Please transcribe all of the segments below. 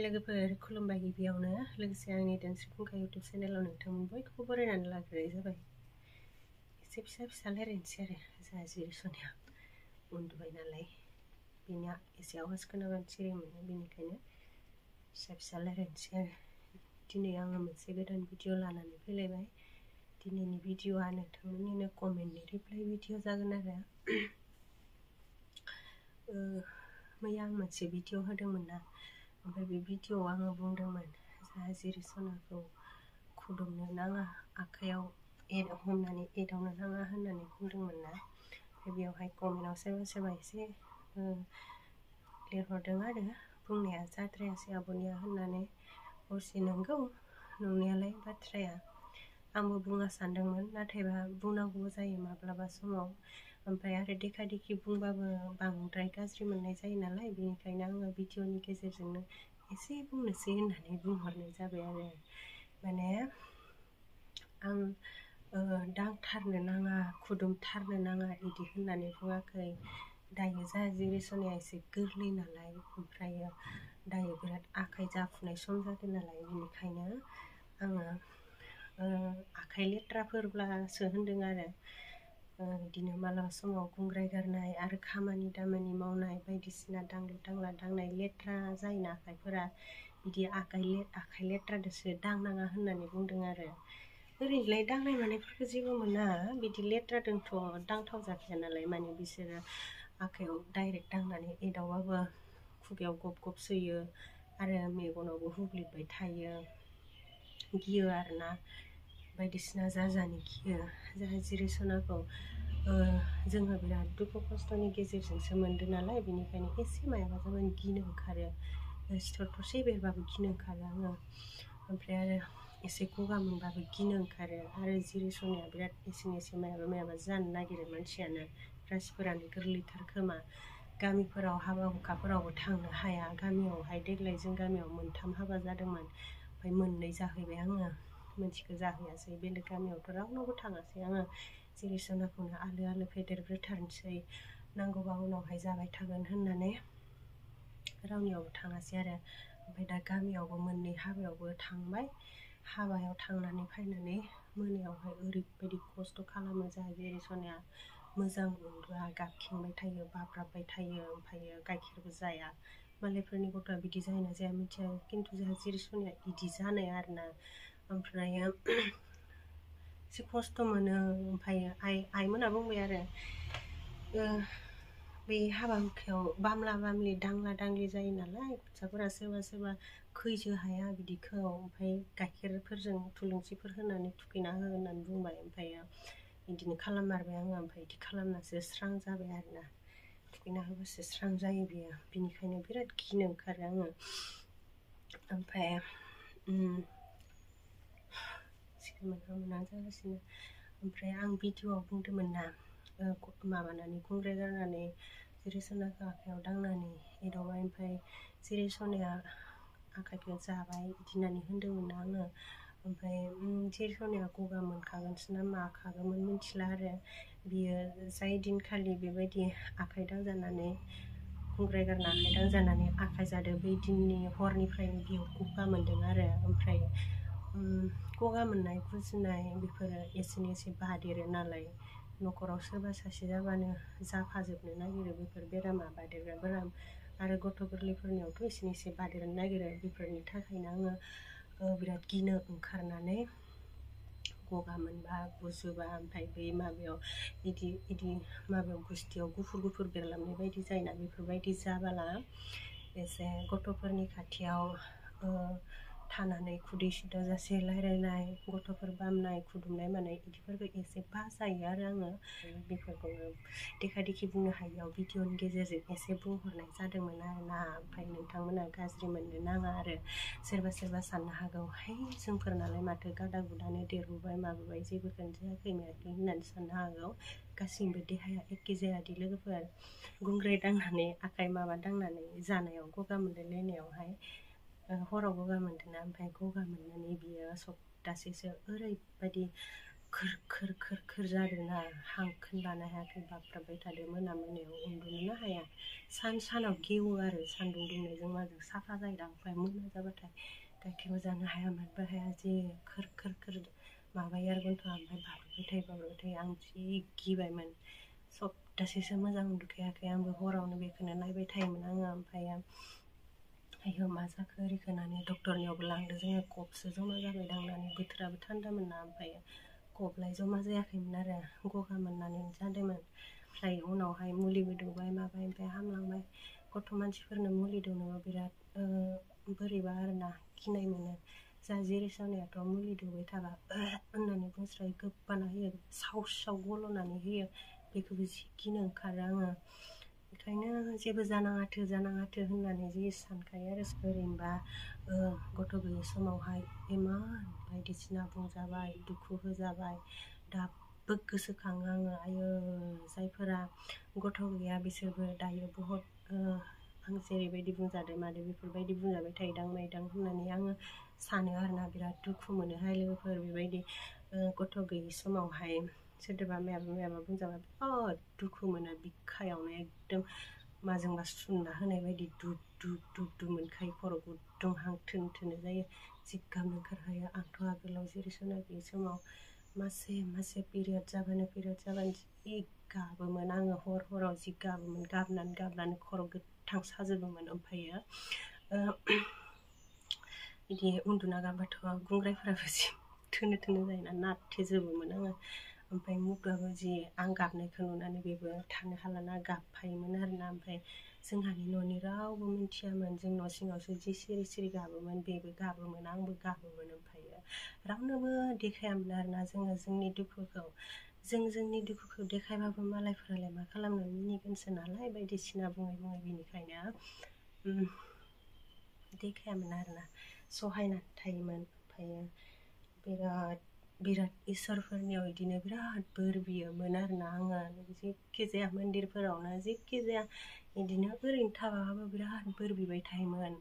लोगोफोर खुलुमबाय गिबियावनो लोगोसे आंनि दोनस्रि फुंखा इउटुब चेनेलाव नोंथांमोन बयखौबो बरायनानै लाग्रोनाय जाबाय। एसे फिसा फिसा रायलायनोसै आरो जोंहा जिरि सनिया उन्दुबाय नालाय बिनिया एसे आवाज खोनाबानो सिरि मोनो, बेनिखायनो फिसा फिसा रायलायनोसै आरो। दिनै आङो मोनसे गोदान भिडिअ लानानै फैलायबाय। दिनैनि भिडिअआ नोंथांमोननिनो कमेन्टनि रिप्लाइ भिडिअ जागोन आरो। मैया आं मोनसे भिडिअ होदोंमोन ना, ओमफ्राय बे भिडिअआव आङो बुंदोंमोन जोंहा जिरि सनाखौ खुदुमनो नाङा, आखाइयाव हमनानै एदावनो नाङा होननानै बुंदोंमोन ना। ओमफ्राय बेवहाय कमेन्टआव सोरबा सोरबा एसे लिरहरदों आरो बुंनाया जाद्रायासै आब'निया होननानै। अबसे नंगौ नंनायालाय बाथ्राया, आंबो बुङा सानदोंमोन, नाथायबा बुंनांगौ जायो माब्लाबा समाव। ओमफ्राय आरो देखा देखि बुंबाबो बांद्राय गाज्रि मोननाय जायो नालाय, बेनिखायनो आङो भिडिअनि गेजेरजोंनो एसे बुंनोसै होननानै बुंहरनाय जाबाय आरो। माने आं दांथारनो नाङा, खुदुमथारनो नाङा इदि होननानै बुङाखै। दायो जोंहा जिरि सनाया एसे गोरलै नालाय, ओमफ्रायो दायो बिराद आखाइ जाफुनाय सम जादों नालाय, बेनिखायनो आङो आखाइ लेथ्राफोरब्लासो होनदों आरो। बिदिनो मालाबा समाव गुंग्राय गारनाय आरो खामानि दामानि मावनाय बायदिसिना दांलु दांला दांनाय लेथ्रा जायोना आखाइफोरा, बिदि आखाइ लेथ्रादोसो दांनाङा होननानै बुंदों आरो। ओरैनोलाय दांनाय मानायफोरखौ जेबो मोना, बिदि लेथ्रादोंथ' दांथाव जाखाया नालाय, माने बिसोरो आखाइयाव डाइरेक्ट दांनानै एदावबाबो खुगायाव गब गब सोयो आरो मेगनावबो हुब्लिदबाय थायो, गियो आरोना, बायदिसिना जाजानो गियो। जोंहा जिरि सनाखौ जोङो बिराद दुखु खस्थ'नि गेजेरजोंसो मोनदों नालाय, बेनिखायनो एसे मायाबा जाबानो गिनो ओंखारो, सिथर थरसे बेरबाबो गिनो ओंखारो आङो। ओमफ्राय आरो एसे गगा मोनबाबो गिनो ओंखारो। आरो जिरि सनाया बिराद एसे मायाबा जानो नागिरो मानसियानो, रासिफोरानो गोरलैथार खोमा। गामिफोराव हाबा हुखाफोरावबो थांनो हाया। गामियावहाय देग्लाय जों गामियाव 3 हाबा जादोंमोन, ओमफ्राय 2 जाहैबाय आङो, मोनसेखौ जाहैयासै। बेलेग गामियावथ' रावनावबो थाङासै आङो, जिरि सनाखौनो आलो आलो फेदेरग्रोथारनोसै, नांगौबा उनावहाय जाबाय थागोन होननानै रावनियावबो थाङासै आरो। ओमफ्राय दा गामियावबो 2 हाबायावबो थांबाय। हाबायाव थांनानै फैनानै मोनायावहाय ओरैबायदि खस्थ' खालामो जोंहा जिरि सनाया, मोजां उन्दुआ, गाबखेंबाय थायो, बाब्राबबाय थायो, ओमफ्रायो गाइखेरबो जाया। मालायफोरनि गथ'आ बिदि जायोना जाया मिथिया, खिन्थु जोंहा जिरि सनाया बिदि जानाय आरोना। ओमफ्रायो एसे खस्थ' मोनो। ओमफ्रायो आइमोना बुंबाय आरो बे हाबा हुखायाव बामला बामलि दांला दांलि जायो नालाय, गथ'साफोरा सोरबा सोरबा खैजो हाया बिदिखौ, ओमफ्राय गाइखेरफोरजों थुलुंसिफोर होनानै थुखैना हो होननानै बुंबाय। ओमफ्रायो बिदिनो खालाममारबाय आङो, ओमफ्राय बिदि खालामनासो स्रां जाबाय आरोना। थुखैना होबासो स्रां जायो बियो, बिनिखायनो बिराद गिनो ओंखारो आङो। ओमफ्राय मोनहां मोनहां जागासिनो। ओमफ्राय आं भिडिअआव बुंदोंमोन ना, माबानानै गुंग्राय गारनानै जिरि सनाखौ आखाइयाव दांनानै एदावबाय, ओमफ्राय जिरि सनाया आखाइखौ जाबाय बिदि होननानै होनदोंमोन ना आङो। ओमफ्राय जिरि सनाया गगा मोनखागोनसो ना माखागोमोन मिथिला आरो। बियो जाय दिनखालि बेबायदि आखाइ दांजानानै गुंग्राय गारना आखाइ दांजानानै आखाइ जादों, बै दिननि हरनिफ्रायनो बियो गगा मोनदों आरो। ओमफ्राय गगा मोननाय गुजुनाय बेफोरो एसे बादेरो नालाय, न'खराव सोरबा सासे जाबानो जाफाजोबनो नागिरो बेफोर बेरामा, बादेरग्रा बेराम। आरो गथ' गोरलैफोरनियावथ' एसे बादेरनो नागिरो। बेफोरनि थाखायनो आङो बिराद गिनो ओंखारनानै गगा मोनबा गुजुबा, ओमफ्राय बै माबायाव इदि माबायाव गुस्थियाव गुफुर बेरलाबनाय बायदि जायोना, बेफोरबायदि जाबाला एसे गथ'फोरनि खाथियाव थानानै खुदै सिदाजासे रायलायनाय, गथ'फोर बामनाय खुदुमनाय मानाय बिदिफोरखौ एसे बाजायो आरो आङो। बेफोरखौनो देखा देखि बुंनो हायियाव भिडिअनि गेजेरजों एसे बुंहरनाय जादोंमोन आरोना। ओमफ्राय नोंथांमोना गाज्रि मोननो नाङा आरो। सोरबा साननो हागौ, है जोंफोरनालाय माथो गादा गुदानो देरबोबाय माबोबाय, जेबोखौनो जायाखै मायाखै होननानै साननो हागौ। गासिनिबो देहाया एखे जायादि लोगोफोर। गुंग्राय दांनानै आखाइ माबा दांनानै जानायाव गगा मोनलायलायनायावहाय हराव गगा मोनदोंना, ओमफ्राय गगा मोननानै बियो सप्तासेसो ओरैबायदि खोर जादोंना हांखोन लानो हायाखै बाब्राबबाय थादों मोनायाव उन्दुनोनो हाया सानाव गेवो आरो सान्दुं दुंनायजों माजों साफा जायोदा ओमफ्राय मोना जाबाथाय गाइखेरबो जानो हायामोनबो हाया जि खोर माबायो आरो गन्थंआ ओमफ्राय बाब्राबबाय थायो आं जि गिबायमोन सप्तासेसो मोजां उन्दुखायाखै आंबो हरावनो बेखौनो नायबाय थायोमोन आङो ओमफ्राय आयौ मा जाखो ओरैखो होननानै डक्टरनियावबो लांदो जोङो कफसो जमा जाबाय दांनानै बोथोराबो थान्दामोन ना ओमफ्राय कफलाय जमा जायाखैमोन आरो गगा मोननानै जादोंमोन ओमफ्राय उनावहाय मुलिबो दौबाय माबाय ओमफ्राय हामलांबाय गथ' मानसिफोरनो मुलि दौनोबो बिराद बोरैबा आरोना गिनाय मोनो जा जेरै सावनायाथ' मुलि दौबाय थाबा होननानै बुंस्रायो गोबाना होयो साव गल'नानै होयो बेखौबो जि गिनो ओंखारो आङो ओंखायनो जेबो जानाङाथो होननानै जि सानखायो आरो ओरैनोबा गथ' गैयै समावहाय इमान बायदिसिना बुंजाबाय दुखु होजाबाय दाबो गोसोखाङो आङो आयो जायफोरा गथ' गैया बिसोरबो दायो बहुद आं जेरैबायदि बुंजादों मादों बेफोरबायदि बुंजाबाय थायोदां मायदां होननानै आङो सानो आरोना बिराद दुखु मोनोहाय लोगोफोर बेबायदि गथ' गैयि समावहाय सोरदोबा मायाबा बुंजाबा बिराद दुखु मोनो बिखायावनो एकदम माजोंबा सुना होनाय बायदि दुब मोनखायो खर' गुदुं हां थोनो जायो जि गाबनो ओंखारखायो आंथ' आगोलाव जेरै सना गैयि समाव मासे पिरियड जाबानो जि गाबोमोन आङो हराव जि गाबोमोन गाबनानै खर' गोथां साजोबोमोन ओमफ्रायो बिदि उन्दुना गाबबाथ' गुंग्रायफोराबो जि थोनो जायोना नारथेजोबोमोन आङो ओमफ्राय मुगाबो जि आं गाबनायखौ नुनानै बेबो थानो हालाना गाबफायोमोन आरोना ओमफ्राय जोंहानि न'नि रावबो मिथियामोन जों न' सिङावसो जि सिरि गाबोमोन बेबो गाबोमोन आंबो गाबोमोन ओमफ्रायो रावनोबो देखायामोन आरोना जोङो जोंनि दुखुखौ जोंनि दुखुखौ देखायबाबो मालायफोरालाय मा खालामनो मिनिगोनसो नालाय बायदिसिना बुङै बिनिखायनो देखायामोन आरोना सहायनानै थायोमोन ओमफ्रायो बिराद इसोरफोरनियाव बिदिनो बिराद बोर बियोमोन आरोना आङो जेखि जाया मन्दिरफोरावनो जेखि जाया बिदिनो ओरैनो थाबाबो बिराद बोर बिबाय थायोमोन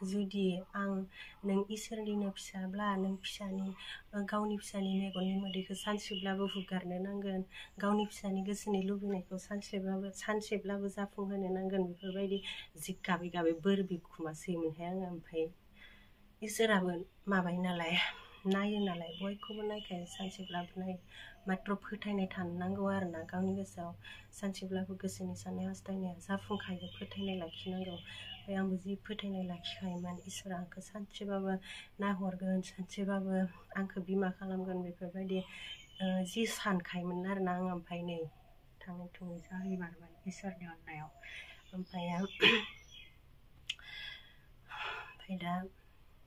जुदि आं नों इसोरनिनो फिसाब्ला नों गावनि फिसानि मेगननि मोदैखौ सानसेब्लाबो हुगारनो नांगोन गावनि फिसानि गोसोनि लुबैनायखौ सानसेब्लाबो जाफुंहोनो नांगोन बेफोरबायदि जि गाबै बोर बिखुमासैमोनहाय आङो ओमफ्राय इसोराबो माबायो नालाय नायो नालाय बयखौबो नायखायो सानसेब्लाबो नायो माथ्र फोथायनाय थानो नांगौ आरोना गावनि गोसोआव सानसेब्लाबो गोसोनि साननाय हास्थायनाया जाफुंखायो फोथायनाय लाखिनांगौ ओमफ्राय आंबो जि फोथायनाय लाखिखायोमोन इसोरा आंखौ सानसेबाबो नाहरगोन सानसेबाबो आंखौ बिमा खालामगोन बेफोरबायदि जि सानखायोमोन आरोना आङो ओमफ्राय नै थाङै जाहैमारबाय इसोरनि अननायाव ओमफ्राय दा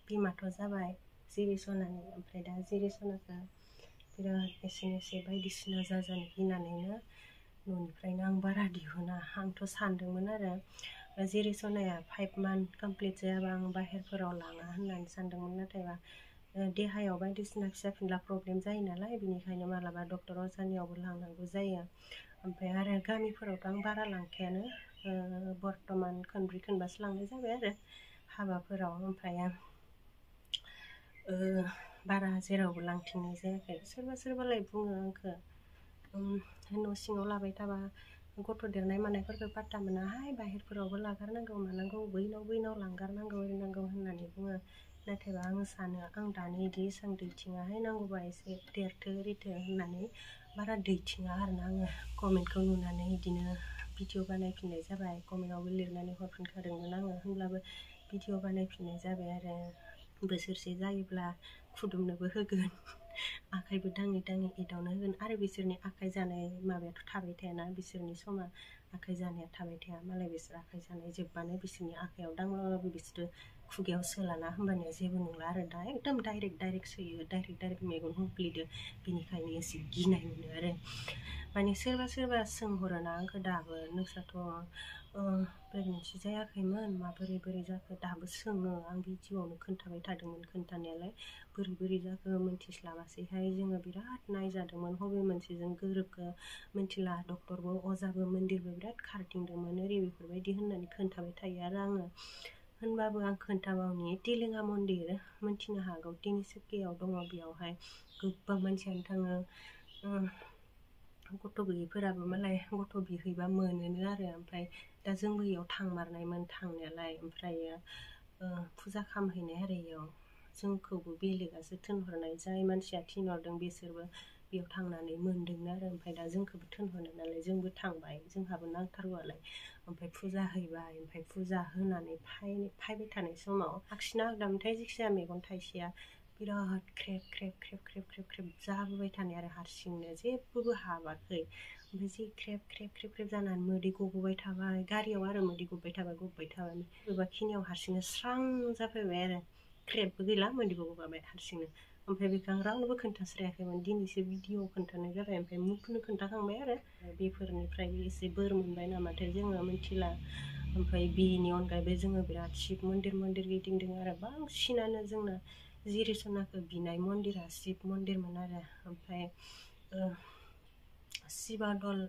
बिमाथ' जाबाय जिरि सनानि ओमफ्राय दा जिरि सनाखौ बिराद एसे बायदिसिना जाजानो गिनानैनो न'निफ्रायनो आं बारा दिहुना आंथ' सानदोंमोन आरो जिरि सनाया 5 मान्थ कमप्लिट जायाबा आं बाहेरफोराव लाङा होननानै सानदोंमोन नाथायबा देहायाव बायदिसिना फिसा फिनला प्रब्लेम जायो नालाय बिनिखायनो मालाबा डक्टर अजानियावबो लांनांगौ जायो ओमफ्राय आरो गामिफोरावथ' आं बारा लांखायानो बर्थमान खनब्रै खनबासो लांनाय जाबाय आरो हाबाफोराव ओमफ्राय बारा जेरावबो लांथिंनाय जायाखै सोरबालाय बुङो आंखौ न' सिङाव लाबाय थाबा गथ' देरनाय मानायफोरखौ पात्ता मोनाहाय बाहेरफोरावबो लागारनांगौ मानांगौ बैनाव लांगारनांगौ ओरैनांगौ होननानै बुङो नाथायबा आङो सानो आं दानो बिदि एसेबां दैथिङाहाय नांगौबा एसे देरथो रिथो होननानै बारा दैथिङा आरोना आङो कमेन्टखौ नुनानै बिदिनो भिडिअ बानायफिननाय जाबाय कमेन्टआवबो लिरनानै हरफिनखादोंमोन आङो होमब्लाबो भिडिअ बानायफिननाय जाबाय आरो बोसोरसे जायोब्ला खुदुमनोबो होगोन आखाइबो दाङै एदावनो होगोन आरो बिसोरनि आखाइ जानाय माबायाथ' थाबाय थायाना बिसोरनि समा आखाइ जानाया थाबाय थाया मालाय बिसोर आखाइ जानाय जोबबानो बिसोरनि आखाइयाव दांलाबाबो बिसोरो खुगायाव सोलाना होमबानिया जेबो नंला आरो दा एकदम डाइरेक्ट सोयो डाइरेक्ट मेगन हुफ्लेदो बिनिखायनो एसे गिनाय मोनो आरो माने सोरबा सोंहरोना आंखौ दाबो नोंस्राथ' प्रेगनेन्सि जायाखैमोन बोरै जाखो दाबो सोङो आं भिडिअआवनो खोन्थाबाय थादोंमोन खोन्थानायालाय बोरै जाखो मोनथिस्लाबासैहाय जोङो बिराद नायजादोंमोन बबे मोनसेजों गोरोबखो मिथिला डक्टरबो अजाबो मन्दिरबो बिराद खारथिंदोंमोन बेफोरबायदि होननानै खोन्थाबाय थायो आरो आङो होनबाबो आं खोन्थाबावनि टिलिङा मन्दिर मोनथिनो हागौ तिनिसुकियाव दङ बेयावहाय गोबां मानसियानो थाङो गथ' गैयिफोराबो मालाय गथ' बिहैबा मोनोनो आरो ओमफ्राय दा जोंबो इयाव थांमारनायमोन थांनायालाय ओमफ्रायो फुजा खामहैनाय आरो इयाव जोंखौबो बेलेगासो थिनहरनाय जाय मानसिया थिनहरदों बिसोरबो बेयाव थांनानै मोनदोंनो आरो ओमफ्राय दा जोंखौबो थिनहरनाय नालाय जोंबो थांबाय जोंहाबो नांथारगौआलाय ओमफ्राय फुजा हैबाय ओमफ्राय फुजा होनानै फायबाय थानाय समाव आगसिना आगदामोनथाय जायखिजाया मेगन थाइसेया बिराद ख्रेब ख्रेब ख्रेब ख्रेब ख्रेब ख्रेब जाबोबाय थानाय आरो हारसिंनो जेबोबो हाबाखै ओमफ्राय जि ख्रेब ख्रेब ख्रेब ख्रेब जानानै मोदै गबोबाय थाबाय गारियाव आरो मोदै गबोबाय थाबाय बेबाखिनियाव हारसिंनो स्रां जाफैबाय आरो ख्रेबबो गैला मोदैबो गगाबाय हारसिंनो ओमफ्राय बेखौ आं रावनोबो खोन्थास्रायाखैमोन दिनैसो भिडिअ खोन्थानाय जाबाय ओमफ्राय मुखनो खोन्थाखांबाय आरो बेफोरनिफ्राय एसे बोर मोनबाय नामाथाय जोङो मिथिला ओमफ्राय बेनि अनगायैबो जोङो बिराद शिब मन्दिर गिदिंदों आरो बांसिनानो जोंना जिरिसनाखौ बिनाय मन्दिरा शिब मन्दिरमोन आरो ओमफ्राय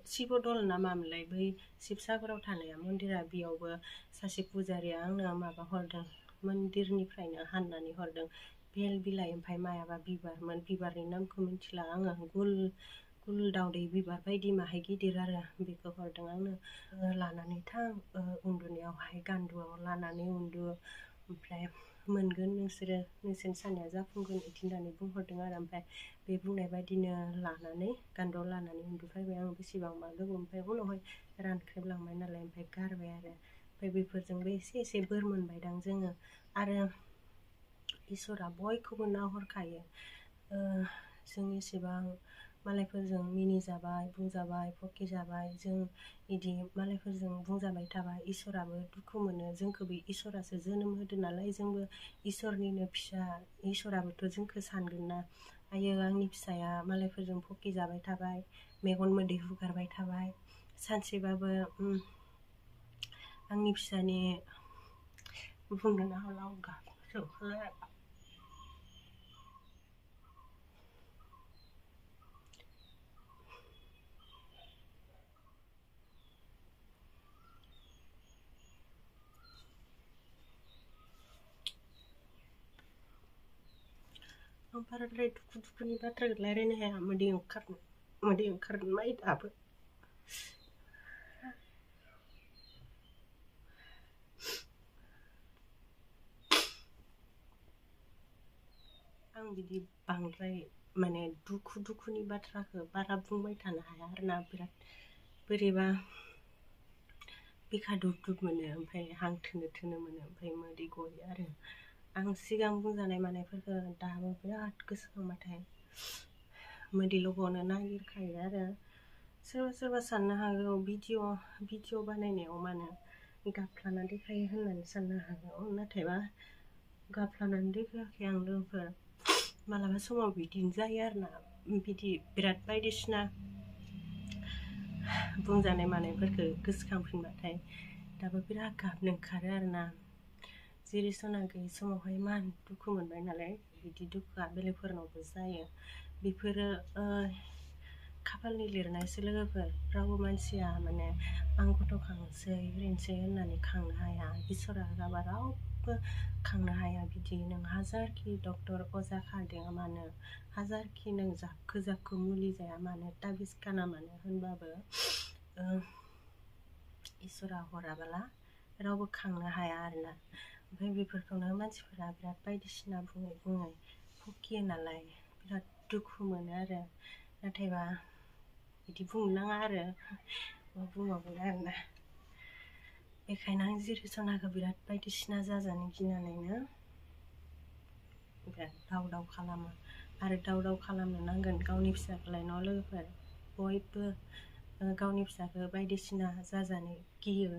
शिबदल ना मामोनलाय बै शिबसागराव थानाया मन्दिरा बेयावबो सासे पुजारिया आंनो माबा हरदों मन्दिरनिफ्रायनो हाननानै हरदों बेल बिलाइ ओमफ्राय मायाबा बिबारमोन बिबारनि नामखौ मिथिला आङो गुल दावदै बिबार बायदि माहाय गिदिर आरो बेखौ हरदों आंनो लानानै थां उन्दुनायावहाय गान्दुआव लानानै उन्दु ओमफ्राय मोनगोन नोंसोरनि साननाया जाफुंगोन बिदि होननानै बुंहरदों आरो ओमफ्राय बे बुंनाय बायदिनो लानानै गान्दुआव लानानै उन्दुफैबाय आं बेसेबांबा गोबाव ओमफ्राय उनावहाय रानख्रेबलांबाय नालाय ओमफ्राय गारबाय आरो ओमफ्राय बेफोरजोंबो एसे बोर मोनबायदां जोङो आरो इसोरा बयखौबो नाहरखायो जों एसेबां मालायफोरजों मिनिजाबाय बुंजाबाय फकिजाबाय जों बिदि मालायफोरजों बुंजाबाय थाबा इसोराबो दुखु मोनो जोंखौबो इसोरासो जोनोम होदो नालाय जोंबो इसोरनिनो फिसा इसोराबोथ' जोंखौ सानगोन ना आयो आंनि फिसाया मालायफोरजों फकिजाबाय थाबाय मेगन मोदै हुगारबाय थाबाय सानसेबाबो आंनि फिसानि बुंनोनो हाला आं बाराद्राय दुखुनि बाथ्रा रायलायनो हाया मोदै ओंखारनो माइ दाबो आं बिदि बांद्राय माने दुखुनि बाथ्राखौ बारा बुंबाय थानो हाया आरोना बिराद बोरैबा बिखा दुब मोनो ओमफ्राय हां थोनो मोनो ओमफ्राय मोदै गयो आरो आं सिगां बुंजानाय मानायफोरखौ दाबो बिराद गोसोखांबाथाय मोदैल' गनो नागिरखायो आरो सोरबा साननो हागौ भिडिअ बानायनायाव मानो गाबफ्लाना देखायो होननानै साननो हागौ नाथायबा गाबफ्लानानै देखायाखै आं लोगोफोर मालाबा समाव बिदिनो जायो आरोना बिदि बिराद बायदिसिना बुंजानाय मानायफोरखौ गोसोखांफिनबाथाय दाबो बिराद गाबनो ओंखारो आरोना जिरिसना गैयि समावहाय इमान दुखु मोनबाय नालाय बिदि दुखुआ बेलेगफोरनावबो जायो बेफोरो खाफालनि लिरनायसो लोगोफोर रावबो मानसिया माने आं गथ' खांसै ओरैनोसै होननानै खांनो हाया इसोरा होआबा रावबो खांनो हाया बिदि नों हाजारखि डक्टर अजा खारदेङा मानो हाजारखि नों जाबखो मुलि जाया मानो ताबिज गाना मानो होनबाबो इसोरा हराबोला रावबो खांनो हाया आरोना ओमफ्राय बेफोरखौनो मानसिफोरा बिराद बायदिसिना बुङै फकियो नालाय बिराद दुखु मोनो आरो नाथायबा बिदि बुंनो नाङा आरो मा बुंबावगोन आरोना बेखायनो आं जिरिसनाखौ बिराद बायदिसिना जाजानो गिनानैनो बिराद दाव खालामो आरो दाव खालामनो नांगोन गावनि फिसाखौलाय न' लोगोफोर बयबो गावनि फिसाखौ बायदिसिना जाजानो गियो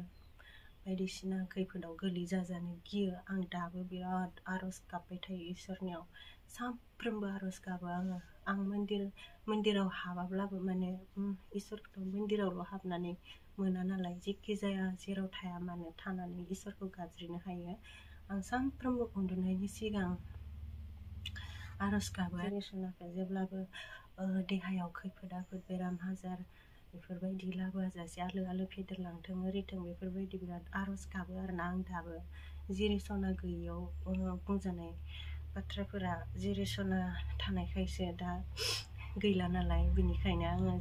बायदिसिना खैफोदाव गोलै जाजानो गियो आं दाबो बिराद आर'ज गाबबाय थायो इसोरनियाव सानफ्रोमबो आर'ज गाबो आं मन्दिराव हाबाब्लाबो माने इसोरखौथ' मन्दिरावल' हाबनानै मोना नालाय जेखि जाया जेराव थाया मानो थानानै इसोरखौ गाबज्रिनो हायो आं सानफ्रोमबो उन्दुनायनि सिगां आर'ज गाबो जिरिसनाखौ जेब्लाबो देहायाव खैफोद आफोद बेराम आजार बेफोरबायदि लाबोजासे आलो फेदेरलांथों ओरैथों बेफोरबायदि बिराद आर'ज गाबो आरोना आं दाबो जिरिसना गैयियाव बुंजानाय बाथ्राफोरा जिरिसना थानायखायसो दा गैला नालाय, बेनिखायनो आङो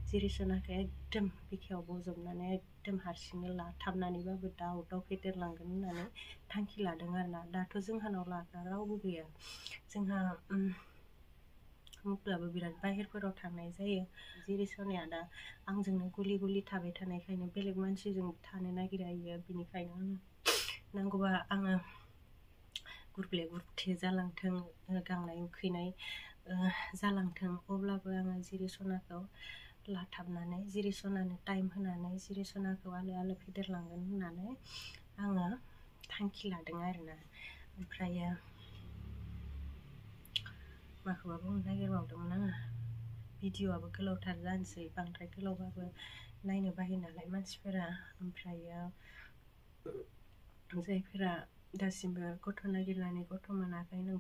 जिरिसनाखौ एकदम बिखायाव बजबनानै एकदम हारसिंनो लाथाबनानैबाबो दाव फेदेरलांगोन होननानै थांखि लादों आरोना। दाथ' जोंहानाव लाग्रा रावबो गैया। जोंहा मुक्लाबो बिराद बाहेरफोराव थांनाय जायो। जिरिसनाया दा आंजोंनो गुलि थाबाय थानायखायनो बेलेग मानसिजों थानो नागिरा इयो। बिनिखायनो आङो नांगौबा आङो गुरग्ले गुरथे जालांथों, गांनाय उखैनाय जालांथों, अब्लाबो आङो जिरिसनाखौ लाथाबनानै जिरिसनानो टाइम होनानै जिरिसनाखौ आलो फेदेरलांगोन होननानै आङो थांखि लादों आरोना। ओमफ्रायो माखौबा बुंनो नागिरबावदोंमोन आङो। भिडिअ'आबो गोलावथार जानोसै, बांद्राय गोलावबाबो नायनो बायो नालाय मानसिफोरा। ओमफ्रायो जायफोरा दासिमबो गथ' नागिरनानै गथ' मोनाखै, नोंथां